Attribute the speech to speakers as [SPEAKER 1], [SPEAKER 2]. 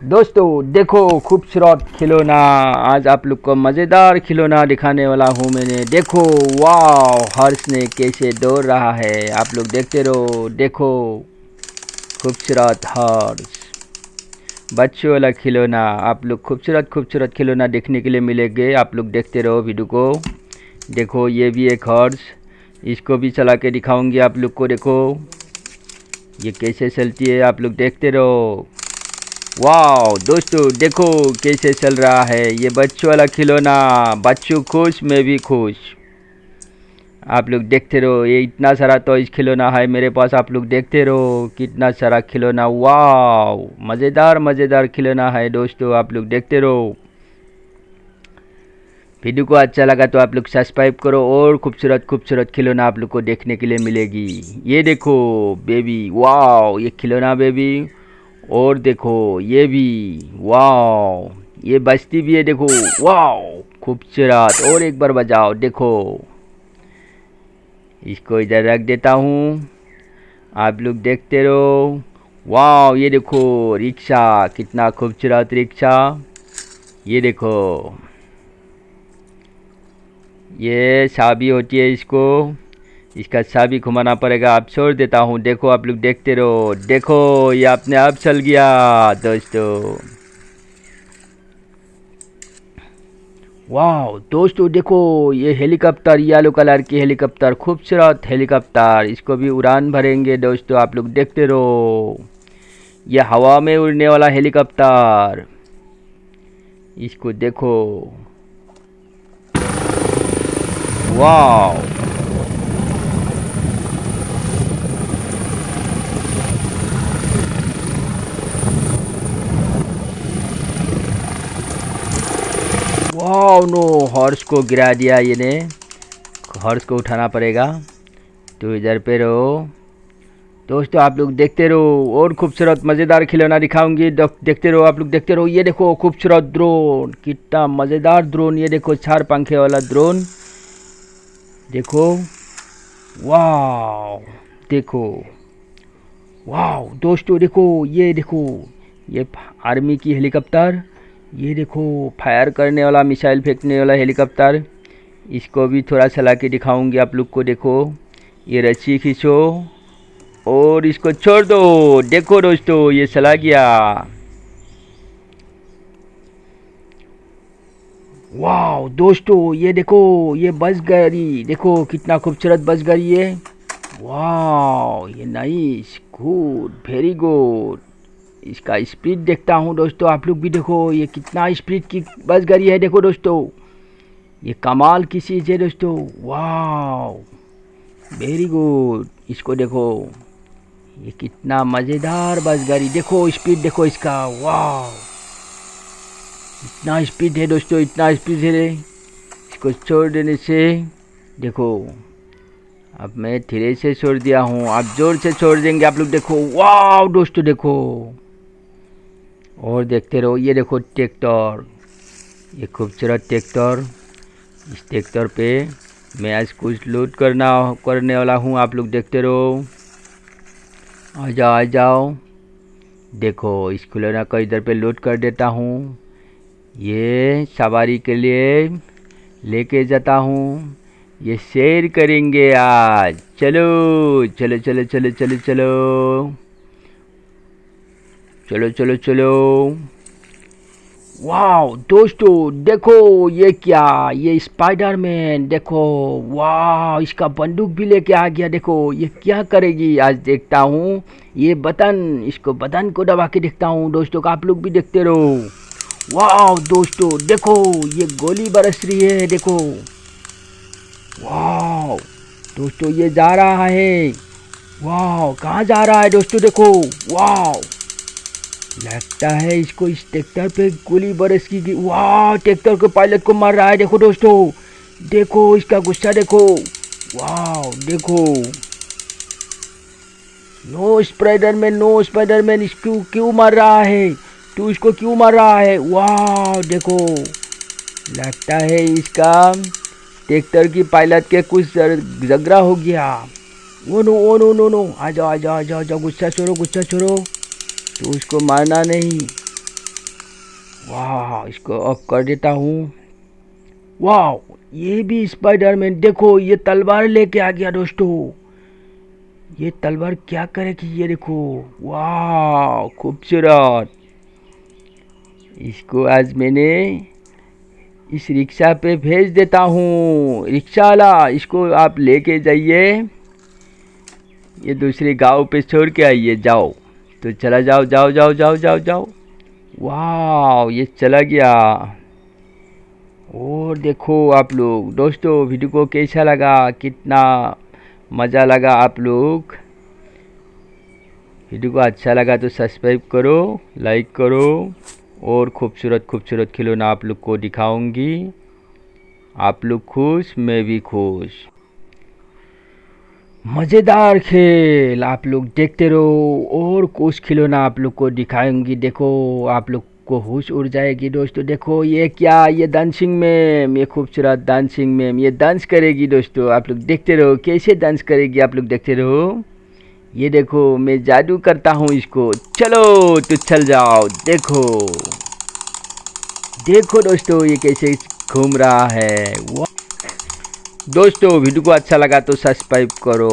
[SPEAKER 1] दोस्तों देखो खूबसूरत खिलौना। आज आप लोग को मज़ेदार खिलौना दिखाने वाला हूँ मैंने। देखो वाह, हर्ष ने कैसे दौड़ रहा है। आप लोग देखते रहो। देखो खूबसूरत हर्ष, बच्चों वाला खिलौना। आप लोग खूबसूरत खूबसूरत खिलौना देखने के लिए मिलेंगे। आप लोग देखते रहो वीडियो को। देखो ये भी एक हर्ष, इसको भी चला के दिखाऊंगी आप लोग को। देखो ये कैसे चलती है, आप लोग देखते रहो। वाह दोस्तों देखो कैसे चल रहा है ये बच्चों वाला खिलौना। बच्चों खुश, मैं भी खुश। आप लोग देखते रहो। ये इतना सारा तो इस खिलौना है मेरे पास। आप लोग देखते रहो कितना सारा खिलौना। वाह मज़ेदार मज़ेदार खिलौना है दोस्तों। आप लोग देखते रहो। वीडियो को अच्छा लगा तो आप लोग सब्सक्राइब करो और खूबसूरत खूबसूरत खिलौना आप लोग को देखने के लिए मिलेगी। ये देखो बेबी, वाह ये खिलौना बेबी। और देखो ये भी, वाह ये बजती भी है। देखो वाह खूबसूरत। और एक बार बजाओ। देखो इसको इधर रख देता हूँ, आप लोग देखते रहो। वाह ये देखो रिक्शा, कितना खूबसूरत रिक्शा। ये देखो ये चाबी होती है, इसका चाबी घुमाना पड़ेगा। आप छोड़ देता हूँ। देखो आप लोग देखते रहो। देखो ये अपने आप चल गया दोस्तों। वाह दोस्तों देखो ये हेलीकॉप्टर, येलो कलर की हेलीकॉप्टर, खूबसूरत हेलीकॉप्टर। इसको भी उड़ान भरेंगे दोस्तों। आप लोग देखते रहो। ये हवा में उड़ने वाला हेलीकॉप्टर, इसको देखो। वाह वाह नो, हॉर्स को गिरा दिया ये ने। हॉर्स को उठाना पड़ेगा। तो इधर पे रहो दोस्तों। आप लोग देखते रहो और खूबसूरत मज़ेदार खिलौना दिखाऊंगी। देखते रहो, आप लोग देखते रहो। ये देखो खूबसूरत ड्रोन, कितना मज़ेदार ड्रोन। ये देखो चार पंखे वाला ड्रोन। देखो वाह, देखो वाह दोस्तों देखो। ये देखो ये आर्मी की हेलीकॉप्टर। ये देखो फायर करने वाला, मिसाइल फेंकने वाला हेलीकॉप्टर। इसको भी थोड़ा चला के दिखाऊंगी आप लोग को। देखो ये रस्सी खींचो और इसको छोड़ दो। देखो दोस्तों ये चला गया। वाह दोस्तों ये देखो ये बस गाड़ी। देखो कितना खूबसूरत बस गाड़ी है। वाह ये नाइस, गुड, वेरी गुड। इसका स्पीड देखता हूँ दोस्तों। आप लोग भी देखो ये कितना स्पीड की बस गाड़ी है। देखो दोस्तों ये कमाल की चीज़ है दोस्तों। वाह वेरी गुड। इसको देखो ये कितना मज़ेदार बस गाड़ी। देखो स्पीड देखो इसका। वाह इतना स्पीड है दोस्तों, इतना स्पीड है। इसको छोड़ देने से देखो, अब मैं धीरे से छोड़ दिया हूँ, आप जोर से छोड़ देंगे। आप लोग देखो। वाह दोस्तों देखो। और देखते रहो। ये देखो ट्रैक्टर, ये खूबसूरत ट्रैक्टर। इस ट्रैक्टर पे मैं आज कुछ लूट करने वाला हूँ। आप लोग देखते रहो। आ जाओ आ जाओ। देखो इस खिलौना को इधर पे लोड कर देता हूँ। ये सवारी के लिए लेके जाता हूँ। ये शेयर करेंगे आज। चलो चलो चलो चलो चलो चलो चलो चलो चलो। वाह दोस्तों देखो ये क्या, ये स्पाइडरमैन। देखो वाह इसका बंदूक भी लेके आ गया। देखो ये क्या करेगी आज देखता हूँ। ये बटन, इसको बटन को दबा के देखता हूँ दोस्तों। का आप लोग भी देखते रहो। वाह दोस्तों देखो ये गोली बरस रही है। देखो वाह दोस्तों ये जा रहा है। वाह कहाँ जा रहा है दोस्तों। देखो वाह, लगता है इसको इस ट्रैक्टर पे गोली बरस की। वाह ट्रैक्टर के पायलट को मार रहा है। देखो दोस्तों, देखो इसका गुस्सा देखो। वाह देखो, नो स्पाइडरमैन, नो स्पाइडरमैन, इसको क्यों मार रहा है। तू इसको क्यों मार रहा है। वाह देखो, लगता है इसका ट्रैक्टर की पायलट के कुछ झगड़ा हो गया। Oh no oh no no no, आ जाओ आ जाओ आ जाओ आ जाओ, गुस्सा छोड़ो गुस्सा छोड़ो। तो उसको मारना नहीं। वाह, इसको ऑफ कर देता हूँ। वाह, ये भी स्पाइडरमैन, देखो ये तलवार लेके आ गया दोस्तों। ये तलवार क्या करेगी ये देखो। वाह, खूबसूरत। इसको आज मैंने इस रिक्शा पे भेज देता हूँ। रिक्शा वाला, इसको आप लेके जाइए, ये दूसरे गांव पे छोड़ के आइए, जाओ। तो चला जाओ, जाओ जाओ जाओ जाओ जाओ। वाह, ये चला गया। और देखो आप लोग दोस्तों, वीडियो को कैसा लगा, कितना मज़ा लगा आप लोग। वीडियो को अच्छा लगा तो सब्सक्राइब करो, लाइक करो, और खूबसूरत खूबसूरत खिलौना आप लोग को दिखाऊंगी। आप लोग खुश, मैं भी खुश। मज़ेदार खेल आप लोग देखते रहो, और कुछ खिलौना आप लोग को दिखाऊंगी। देखो, आप लोग को होश उड़ जाएगी दोस्तों। देखो ये क्या, ये डांसिंग मैम, ये खूबसूरत डांसिंग मैम, ये डांस करेगी दोस्तों। आप लोग देखते रहो कैसे डांस करेगी, आप लोग देखते रहो। ये देखो मैं जादू करता हूँ इसको। चलो तो चल जाओ, देखो देखो दोस्तों ये कैसे घूम रहा है। वाह दोस्तों, वीडियो को अच्छा लगा तो सब्सक्राइब करो।